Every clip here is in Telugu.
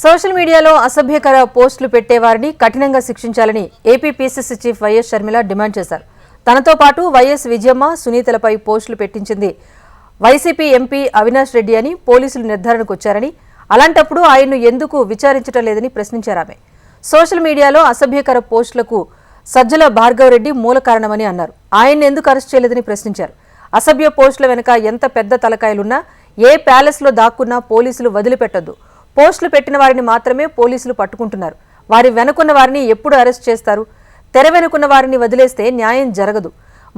సోషల్ మీడియాలో అసభ్యకర పోస్టులు పెట్టేవారిని కఠినంగా శిక్షించాలని AP PCC chief YS Sharmila demand చేశారు. తనతో పాటు వైఎస్ విజయమ్మ, సునీతలపై పోస్టులు పెట్టించింది వైసీపీ ఎంపీ అవినాష్ రెడ్డి అని పోలీసులు నిర్ధారణకు వచ్చారని, అలాంటప్పుడు ఆయన్ను ఎందుకు విచారించడం లేదని ప్రశ్నించారు ఆమె. సోషల్ మీడియాలో అసభ్యకర పోస్టులకు సజ్జల భార్గవరెడ్డి మూల కారణమని అన్నారు. ఆయన్ని ఎందుకు అరెస్ట్ చేయలేదని ప్రశ్నించారు. అసభ్య పోస్టుల వెనుక ఎంత పెద్ద తలకాయలున్నా, ఏ ప్యాలెస్లో దాక్కున్నా పోలీసులు వదిలిపెట్టొద్దు. పోస్టులు పెట్టిన వారిని మాత్రమే పోలీసులు పట్టుకుంటున్నారు. వారి వెనుకున్న వారిని ఎప్పుడు అరెస్ట్ చేస్తారు? తెర వెనుకున్న వారిని వదిలేస్తే న్యాయం జరగదు.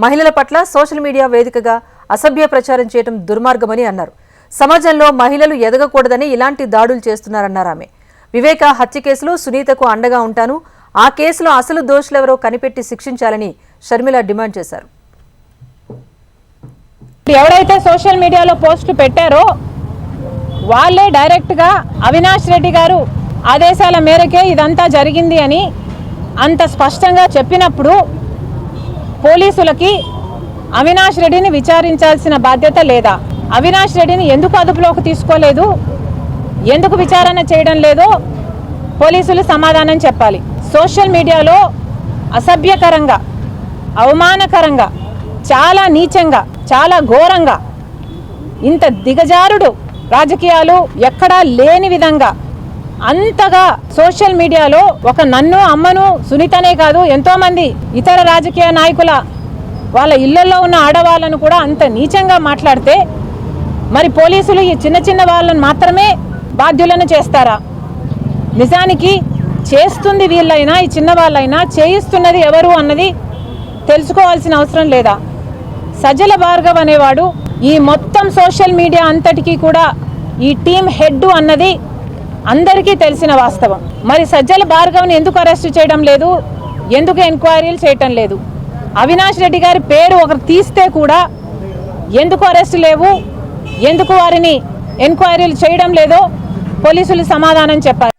మహిళల పట్ల సోషల్ మీడియా వేదికగా అసభ్య ప్రచారం చేయడం దుర్మార్గమని అన్నారు. సమాజంలో మహిళలు ఎదగకూడదని ఇలాంటి దాడులు చేస్తున్నారన్నారు ఆమె. వివేక హత్య కేసులో సునీతకు అండగా ఉంటాను, ఆ కేసులో అసలు దోషులెవరో కనిపెట్టి శిక్షించాలని షర్మిల డిమాండ్ చేశారు. ఎవరైతే సోషల్ మీడియాలో పోస్టులు పెట్టారో వాళ్ళే డైరెక్ట్గా అవినాష్ రెడ్డి గారు ఆదేశాల మేరకే ఇదంతా జరిగింది అని అంత స్పష్టంగా చెప్పినప్పుడు పోలీసులకి అవినాష్ రెడ్డిని విచారించాల్సిన బాధ్యత లేదా? అవినాష్ రెడ్డిని ఎందుకు అదుపులోకి తీసుకోలేదు, ఎందుకు విచారణ చేయడం లేదో పోలీసులు సమాధానం చెప్పాలి. సోషల్ మీడియాలో అసభ్యకరంగా, అవమానకరంగా, చాలా నీచంగా, చాలా ఘోరంగా, ఇంత దిగజారుడు రాజకీయాలు ఎక్కడా లేని విధంగా అంతగా సోషల్ మీడియాలో ఒక నన్ను, అమ్మను, సునీతనే కాదు ఎంతోమంది ఇతర రాజకీయ నాయకుల వాళ్ళ ఇళ్లలో ఉన్న ఆడవాళ్ళను కూడా అంత నీచంగా మాట్లాడితే మరి పోలీసులు ఈ చిన్న చిన్న వాళ్ళని మాత్రమే బాధ్యులను చేస్తారా? నిజానికి చేస్తుంది వీళ్ళైనా, ఈ చిన్న వాళ్ళైనా చేయిస్తున్నది ఎవరు అన్నది తెలుసుకోవాల్సిన అవసరం లేదా? సజ్జల భార్గవ్ అనేవాడు ఈ మొత్తం సోషల్ మీడియా అంతటికీ కూడా ఈ టీం హెడ్ అన్నది అందరికీ తెలిసిన వాస్తవం. మరి సజ్జల భార్గవ్ని ఎందుకు అరెస్ట్ చేయడం లేదు, ఎందుకు ఎంక్వైరీలు చేయటం లేదు? అవినాష్ రెడ్డి గారి పేరు ఒకరు తీస్తే కూడా ఎందుకు అరెస్ట్ లేవు, ఎందుకు వారిని ఎంక్వైరీలు చేయడం లేదో పోలీసులు సమాధానం చెప్పారు.